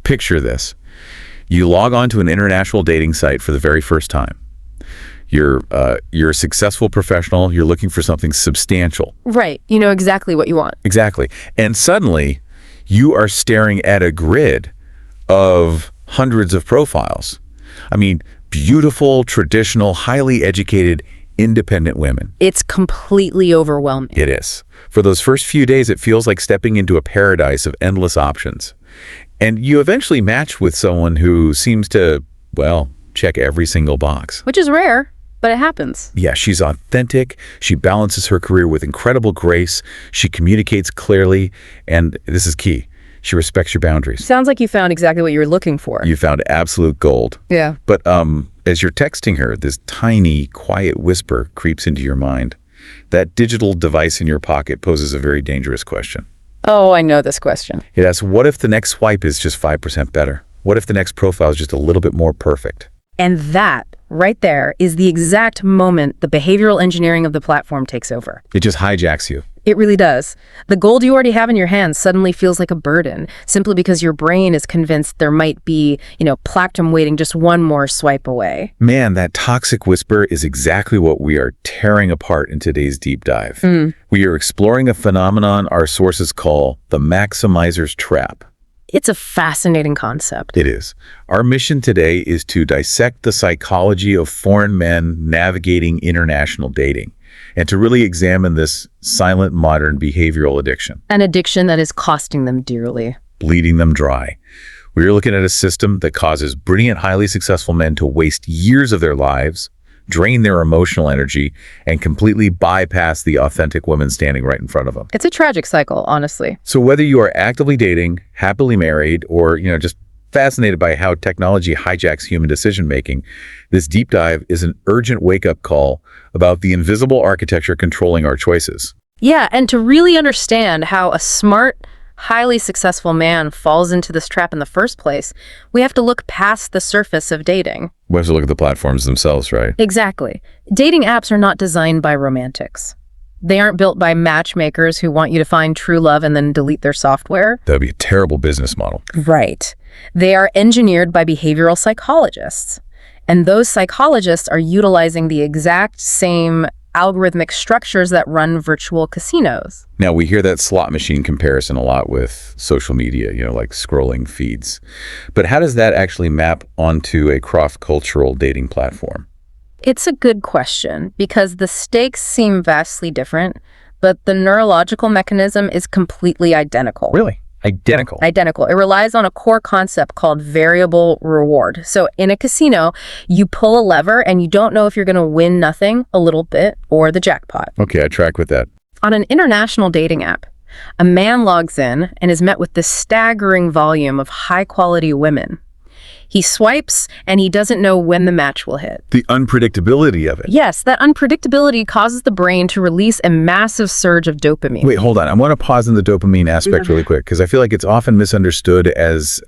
Picture this. You log on to an international dating site for the very first time. You're a successful professional. You're looking for something substantial. Right. You know exactly what you want. Exactly. And suddenly, you are staring at a grid of hundreds of profiles. I mean, beautiful, traditional, highly educated, independent women. It's completely overwhelming. It is. For those first few days, it feels like stepping into a paradise of endless options. And you eventually match with someone who seems to, well, check every single box. Which is rare, but it happens. Yeah, she's authentic. She balances her career with incredible grace. She communicates clearly. And this is key. She respects your boundaries. Sounds like you found exactly what you were looking for. You found absolute gold. Yeah. But as you're texting her, this tiny, quiet whisper creeps into your mind. That digital device in your pocket poses a very dangerous question. Oh, I know this question. It asks, what if the next swipe is just 5% better? What if the next profile is just a little bit more perfect? And that, right there, is the exact moment the behavioral engineering of the platform takes over. It just hijacks you. It really does. The gold you already have in your hands suddenly feels like a burden, simply because your brain is convinced there might be, platinum waiting just one more swipe away. Man, that toxic whisper is exactly what we are tearing apart in today's deep dive. We are exploring a phenomenon our sources call the maximizer's trap. It's a fascinating concept. It is. Our mission today is to dissect the psychology of foreign men navigating international dating, and to really examine this silent modern behavioral addiction. An addiction that is costing them dearly. Bleeding them dry. We are looking at a system that causes brilliant, highly successful men to waste years of their lives, drain their emotional energy, and completely bypass the authentic women standing right in front of them. It's a tragic cycle, honestly. So whether you are actively dating, happily married, or just fascinated by how technology hijacks human decision-making, this deep dive is an urgent wake-up call about the invisible architecture controlling our choices. Yeah, and to really understand how a smart, highly successful man falls into this trap in the first place, we have to look past the surface of dating. We have to look at the platforms themselves, right? Exactly. Dating apps are not designed by romantics. They aren't built by matchmakers who want you to find true love and then delete their software. That would be a terrible business model. Right. They are engineered by behavioral psychologists. And those psychologists are utilizing the exact same algorithmic structures that run virtual casinos. Now, we hear that slot machine comparison a lot with social media, like scrolling feeds. But how does that actually map onto a cross-cultural dating platform? It's a good question because the stakes seem vastly different, but the neurological mechanism is completely identical. Really? Identical? Identical. It relies on a core concept called variable reward. So in a casino, you pull a lever and you don't know if you're going to win nothing, a little bit, or the jackpot. Okay, I track with that. On an international dating app, a man logs in and is met with this staggering volume of high-quality women. He swipes, and he doesn't know when the match will hit. The unpredictability of it. Yes, that unpredictability causes the brain to release a massive surge of dopamine. Wait, hold on. I want to pause in the dopamine aspect really quick, because I feel like it's often misunderstood as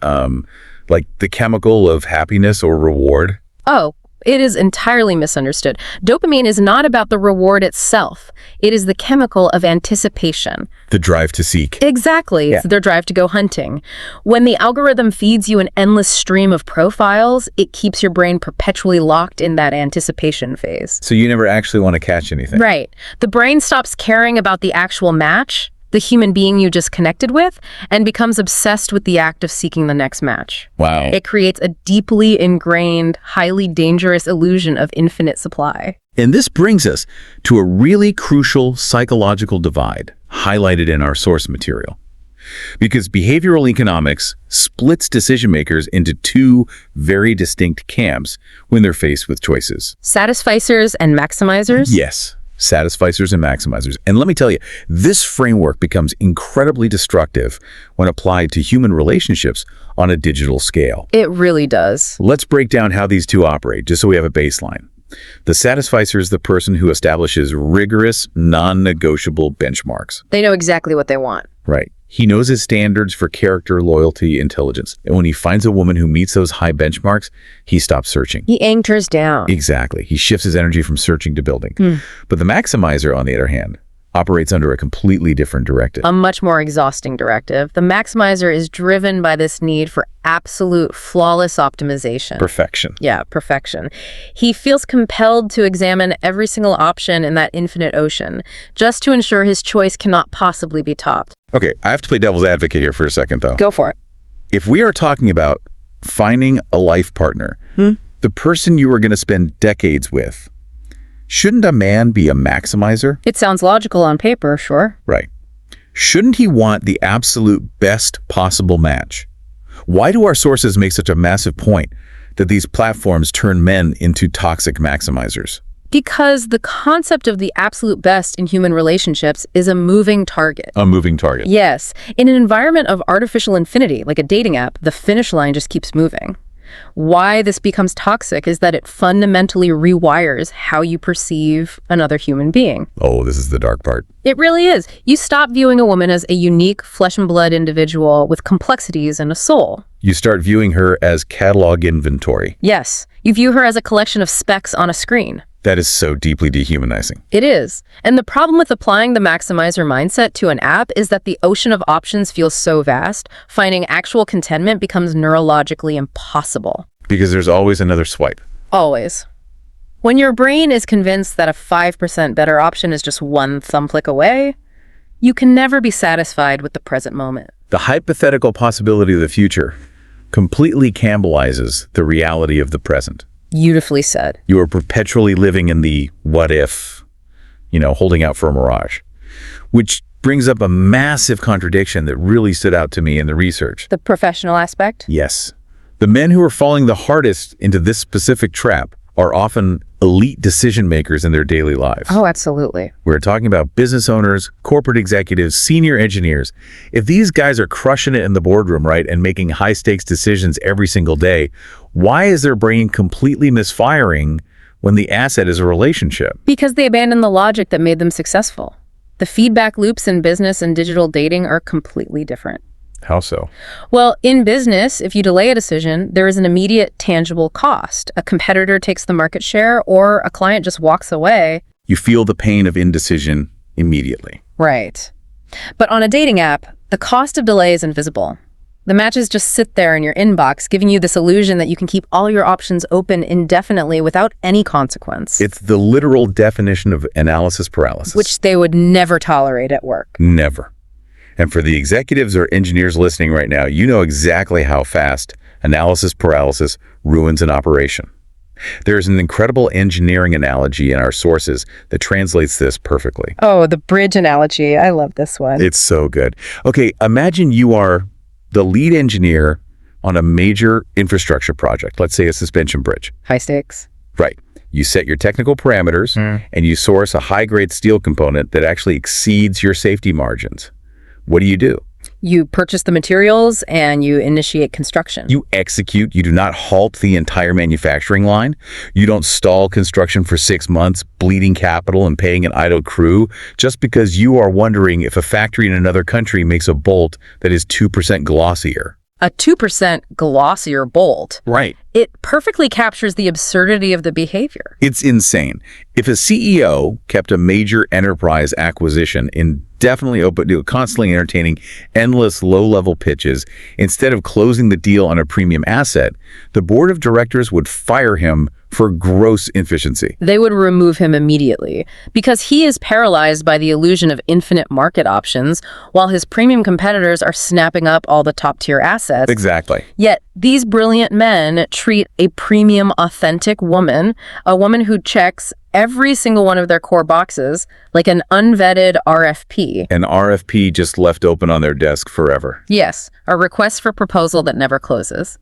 like the chemical of happiness or reward. Oh, it is entirely misunderstood. Dopamine is not about the reward itself. It is the chemical of anticipation. The drive to seek. Exactly. Yeah. It's their drive to go hunting. When the algorithm feeds you an endless stream of profiles, it keeps your brain perpetually locked in that anticipation phase. So you never actually want to catch anything. Right. The brain stops caring about the actual match, the human being you just connected with, and becomes obsessed with the act of seeking the next match. Wow. It creates a deeply ingrained, highly dangerous illusion of infinite supply. And this brings us to a really crucial psychological divide highlighted in our source material. Because behavioral economics splits decision makers into two very distinct camps when they're faced with choices. Satisficers and maximizers? Yes. Satisficers and maximizers. And let me tell you, this framework becomes incredibly destructive when applied to human relationships on a digital scale. It really does. Let's break down how these two operate, just so we have a baseline. The satisficer is the person who establishes rigorous, non-negotiable benchmarks. They know exactly what they want. Right. He knows his standards for character, loyalty, intelligence. And when he finds a woman who meets those high benchmarks, he stops searching. He anchors down. Exactly. He shifts his energy from searching to building. But the maximizer, on the other hand, operates under a completely different directive. A much more exhausting directive. The maximizer is driven by this need for absolute flawless optimization. Perfection. Yeah, perfection. He feels compelled to examine every single option in that infinite ocean, just to ensure his choice cannot possibly be topped. Okay, I have to play devil's advocate here for a second, though. Go for it. If we are talking about finding a life partner, the person you are going to spend decades with, shouldn't a man be a maximizer? It sounds logical on paper, sure. Right. Shouldn't he want the absolute best possible match? Why do our sources make such a massive point that these platforms turn men into toxic maximizers? Because the concept of the absolute best in human relationships is a moving target. A moving target. Yes. In an environment of artificial infinity, like a dating app, the finish line just keeps moving. Why this becomes toxic is that it fundamentally rewires how you perceive another human being. Oh, this is the dark part. It really is. You stop viewing a woman as a unique flesh and blood individual with complexities and a soul. You start viewing her as catalog inventory. Yes. You view her as a collection of specks on a screen. That is so deeply dehumanizing. It is. And the problem with applying the maximizer mindset to an app is that the ocean of options feels so vast, finding actual contentment becomes neurologically impossible. Because there's always another swipe. Always. When your brain is convinced that a 5% better option is just one thumb click away, you can never be satisfied with the present moment. The hypothetical possibility of the future completely cannibalizes the reality of the present. Beautifully said. You are perpetually living in the what if, holding out for a mirage, which brings up a massive contradiction that really stood out to me in the research. The professional aspect? Yes. The men who are falling the hardest into this specific trap are often elite decision makers in their daily lives. Oh, absolutely. We're talking about business owners, corporate executives, senior engineers. If these guys are crushing it in the boardroom, right, and making high-stakes decisions every single day, why is their brain completely misfiring when the asset is a relationship? Because they abandon the logic that made them successful. The feedback loops in business and digital dating are completely different. How so? Well, in business, if you delay a decision, there is an immediate tangible cost. A competitor takes the market share or a client just walks away. You feel the pain of indecision immediately. Right. But on a dating app, the cost of delay is invisible. The matches just sit there in your inbox, giving you this illusion that you can keep all your options open indefinitely without any consequence. It's the literal definition of analysis paralysis. Which they would never tolerate at work. Never. And for the executives or engineers listening right now, you know exactly how fast analysis paralysis ruins an operation. There's an incredible engineering analogy in our sources that translates this perfectly. Oh, the bridge analogy. I love this one. It's so good. Okay, imagine you are the lead engineer on a major infrastructure project, let's say a suspension bridge. High stakes. Right. You set your technical parameters and you source a high-grade steel component that actually exceeds your safety margins. What do? You purchase the materials and you initiate construction. You execute. You do not halt the entire manufacturing line. You don't stall construction for 6 months, bleeding capital and paying an idle crew just because you are wondering if a factory in another country makes a bolt that is 2% glossier. A 2% glossier bolt. Right. It perfectly captures the absurdity of the behavior. It's insane. If a CEO kept a major enterprise acquisition indefinitely open to constantly entertaining endless low-level pitches, instead of closing the deal on a premium asset, the board of directors would fire him for gross inefficiency. They would remove him immediately because he is paralyzed by the illusion of infinite market options while his premium competitors are snapping up all the top-tier assets. Exactly. Yet these brilliant men treat a premium, authentic woman, a woman who checks every single one of their core boxes, like an unvetted RFP. An RFP just left open on their desk forever. Yes, a request for proposal that never closes.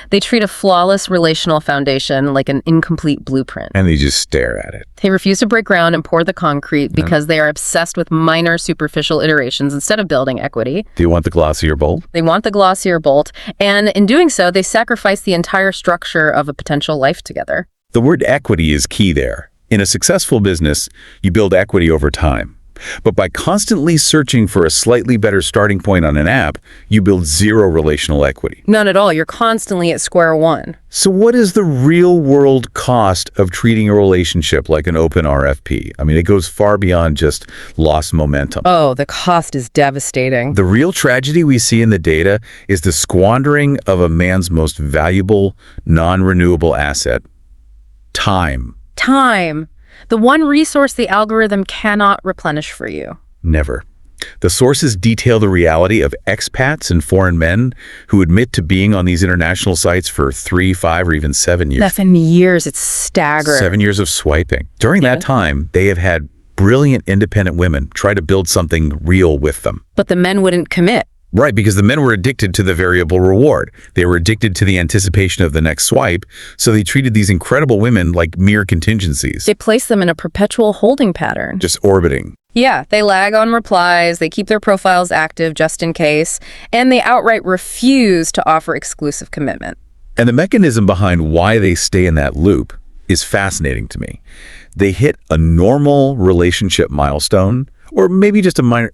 They treat a flawless relational foundation like an incomplete blueprint. And they just stare at it. They refuse to break ground and pour the concrete because they are obsessed with minor superficial iterations instead of building equity. Do you want the glossier bolt? They want the glossier bolt, and in doing so, they sacrifice the entire structure of a potential life together. The word equity is key there. In a successful business, you build equity over time. But by constantly searching for a slightly better starting point on an app, you build zero relational equity. None at all. You're constantly at square one. So what is the real-world cost of treating a relationship like an open RFP? I mean, it goes far beyond just lost momentum. Oh, the cost is devastating. The real tragedy we see in the data is the squandering of a man's most valuable, non-renewable asset, time. Time. The one resource the algorithm cannot replenish for you. Never. The sources detail the reality of expats and foreign men who admit to being on these international sites for 3, 5, or even 7 years. 7 years, it's staggering. 7 years of swiping. During that time, they have had brilliant independent women try to build something real with them. But the men wouldn't commit. Right, because the men were addicted to the variable reward. They were addicted to the anticipation of the next swipe, so they treated these incredible women like mere contingencies. They place them in a perpetual holding pattern. Just orbiting. Yeah, they lag on replies, they keep their profiles active just in case, and they outright refuse to offer exclusive commitment. And the mechanism behind why they stay in that loop is fascinating to me. They hit a normal relationship milestone, or maybe just a minor,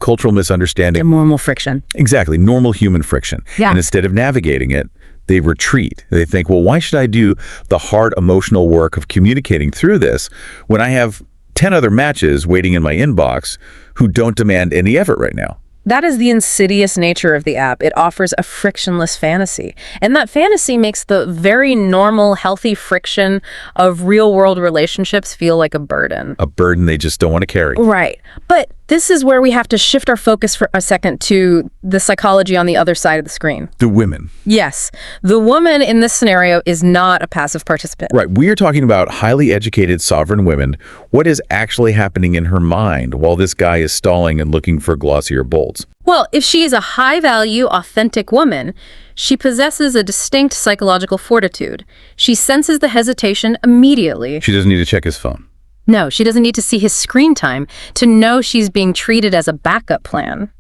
cultural misunderstanding. A normal friction. Exactly, normal human friction. Yeah. And instead of navigating it, they retreat. They think, well, why should I do the hard emotional work of communicating through this when I have 10 other matches waiting in my inbox who don't demand any effort right now? That is the insidious nature of the app. It offers a frictionless fantasy. And that fantasy makes the very normal, healthy friction of real-world relationships feel like a burden. A burden they just don't want to carry. Right. But this is where we have to shift our focus for a second to the psychology on the other side of the screen. The women. Yes. The woman in this scenario is not a passive participant. Right. We are talking about highly educated sovereign women. What is actually happening in her mind while this guy is stalling and looking for glossier bolts? Well, if she is a high-value, authentic woman, she possesses a distinct psychological fortitude. She senses the hesitation immediately. She doesn't need to check his phone. No, she doesn't need to see his screen time to know she's being treated as a backup plan.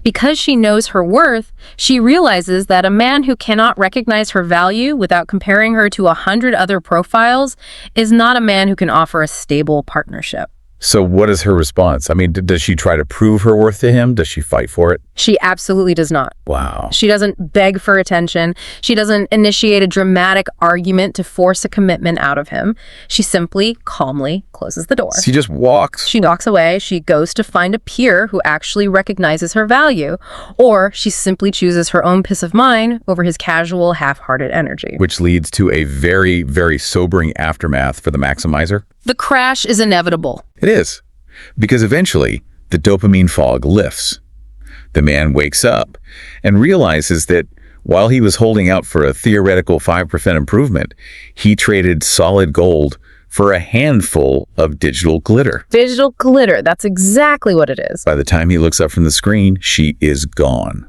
Because she knows her worth, she realizes that a man who cannot recognize her value without comparing her to 100 other profiles is not a man who can offer a stable partnership. So what is her response? I mean, does she try to prove her worth to him? Does she fight for it? She absolutely does not. Wow. She doesn't beg for attention. She doesn't initiate a dramatic argument to force a commitment out of him. She simply, calmly closes the door. She just walks. She walks away. She goes to find a peer who actually recognizes her value, or she simply chooses her own peace of mind over his casual, half-hearted energy. Which leads to a very, very sobering aftermath for the maximizer. The crash is inevitable. It is, because eventually the dopamine fog lifts. The man wakes up and realizes that while he was holding out for a theoretical 5% improvement, he traded solid gold for a handful of digital glitter. Digital glitter, that's exactly what it is. By the time he looks up from the screen, she is gone.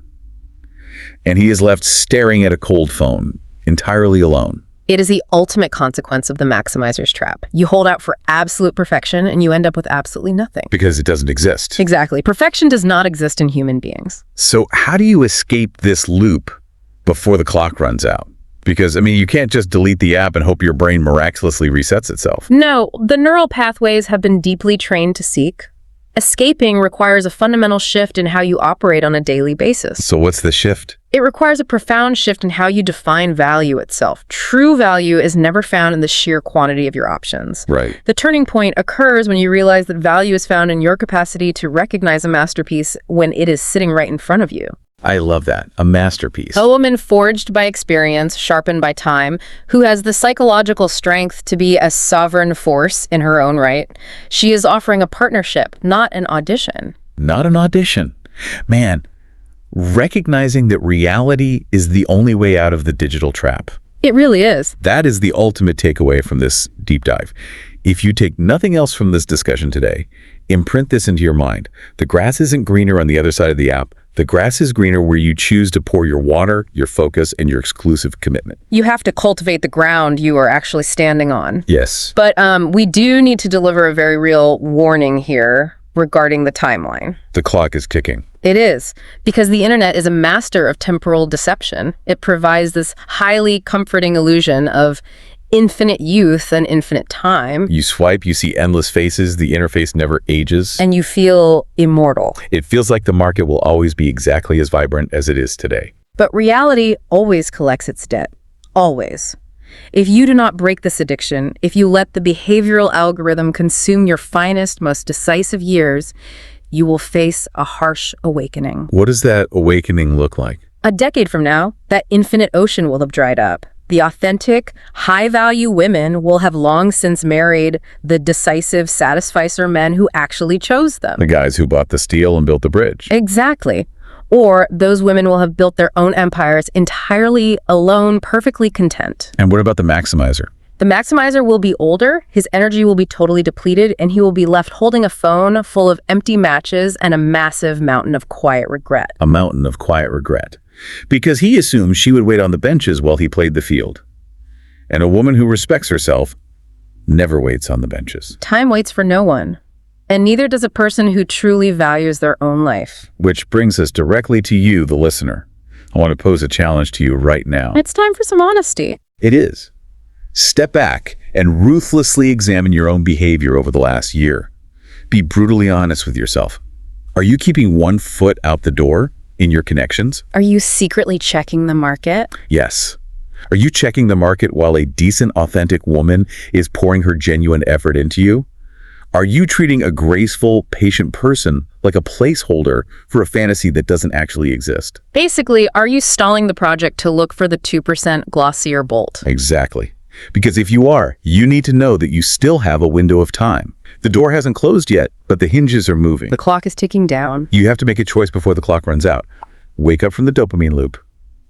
And he is left staring at a cold phone, entirely alone. It is the ultimate consequence of the maximizer's trap. You hold out for absolute perfection and you end up with absolutely nothing. Because it doesn't exist. Exactly. Perfection does not exist in human beings. So how do you escape this loop before the clock runs out? Because, I mean, you can't just delete the app and hope your brain miraculously resets itself. No, the neural pathways have been deeply trained to seek. Escaping requires a fundamental shift in how you operate on a daily basis. So what's the shift? It requires a profound shift in how you define value itself. True value is never found in the sheer quantity of your options. Right. The turning point occurs when you realize that value is found in your capacity to recognize a masterpiece when it is sitting right in front of you. I love that. A masterpiece. A woman forged by experience, sharpened by time, who has the psychological strength to be a sovereign force in her own right. She is offering a partnership, not an audition. Not an audition. Man, recognizing that reality is the only way out of the digital trap. It really is. That is the ultimate takeaway from this deep dive. If you take nothing else from this discussion today, imprint this into your mind. The grass isn't greener on the other side of the app. The grass is greener where you choose to pour your water, your focus, and your exclusive commitment. You have to cultivate the ground you are actually standing on. Yes. But we do need to deliver a very real warning here regarding the timeline. The clock is ticking. It is, because the internet is a master of temporal deception. It provides this highly comforting illusion of infinite youth and infinite time. You swipe, you see endless faces, the interface never ages. And you feel immortal. It feels like the market will always be exactly as vibrant as it is today. But reality always collects its debt. Always. If you do not break this addiction, if you let the behavioral algorithm consume your finest, most decisive years, you will face a harsh awakening. What does that awakening look like? A decade from now, that infinite ocean will have dried up. The authentic, high-value women will have long since married the decisive satisficer men who actually chose them. The guys who bought the steel and built the bridge. Exactly. Or those women will have built their own empires entirely alone, perfectly content. And what about the maximizer? The maximizer will be older, his energy will be totally depleted, and he will be left holding a phone full of empty matches and a massive mountain of quiet regret. A mountain of quiet regret. Because he assumed she would wait on the benches while he played the field. And a woman who respects herself never waits on the benches. Time waits for no one. And neither does a person who truly values their own life. Which brings us directly to you, the listener. I want to pose a challenge to you right now. It's time for some honesty. It is. Step back and ruthlessly examine your own behavior over the last year. Be brutally honest with yourself. Are you keeping one foot out the door in your connections? Are you secretly checking the market? Yes. Are you checking the market while a decent, authentic woman is pouring her genuine effort into you? Are you treating a graceful, patient person like a placeholder for a fantasy that doesn't actually exist? Basically, are you stalling the project to look for the 2% glossier bolt? Exactly. Because if you are, you need to know that you still have a window of time. The door hasn't closed yet, but the hinges are moving. The clock is ticking down. You have to make a choice before the clock runs out. Wake up from the dopamine loop.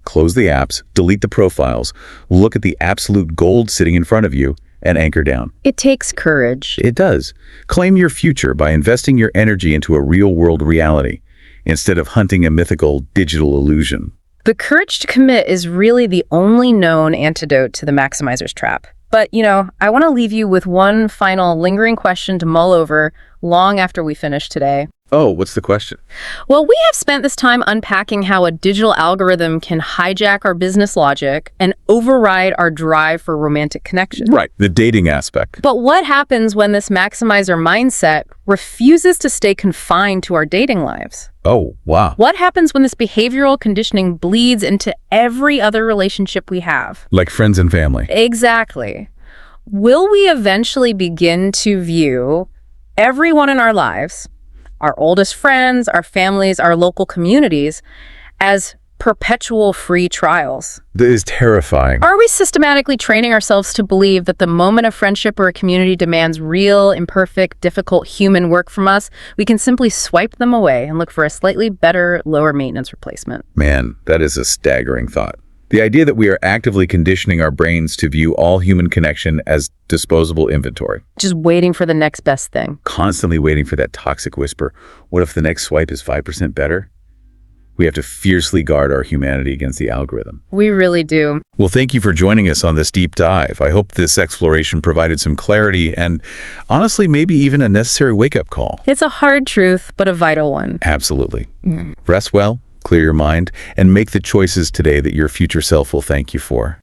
Close the apps, delete the profiles, look at the absolute gold sitting in front of you, and anchor down. It takes courage. It does. Claim your future by investing your energy into a real-world reality instead of hunting a mythical digital illusion. The courage to commit is really the only known antidote to the maximizer's trap. But, I want to leave you with one final lingering question to mull over long after we finish today. Oh, what's the question? Well, we have spent this time unpacking how a digital algorithm can hijack our business logic and override our drive for romantic connection. Right, the dating aspect. But what happens when this maximizer mindset refuses to stay confined to our dating lives? Oh, wow. What happens when this behavioral conditioning bleeds into every other relationship we have? Like friends and family. Exactly. Will we eventually begin to view everyone in our lives, our oldest friends, our families, our local communities, as perpetual free trials? That is terrifying. Are we systematically training ourselves to believe that the moment a friendship or a community demands real, imperfect, difficult human work from us, we can simply swipe them away and look for a slightly better, lower maintenance replacement? Man, that is a staggering thought. The idea that we are actively conditioning our brains to view all human connection as disposable inventory. Just waiting for the next best thing. Constantly waiting for that toxic whisper. What if the next swipe is 5% better? We have to fiercely guard our humanity against the algorithm. We really do. Well, thank you for joining us on this deep dive. I hope this exploration provided some clarity and, honestly, maybe even a necessary wake-up call. It's a hard truth, but a vital one. Absolutely. Rest well, clear your mind, and make the choices today that your future self will thank you for.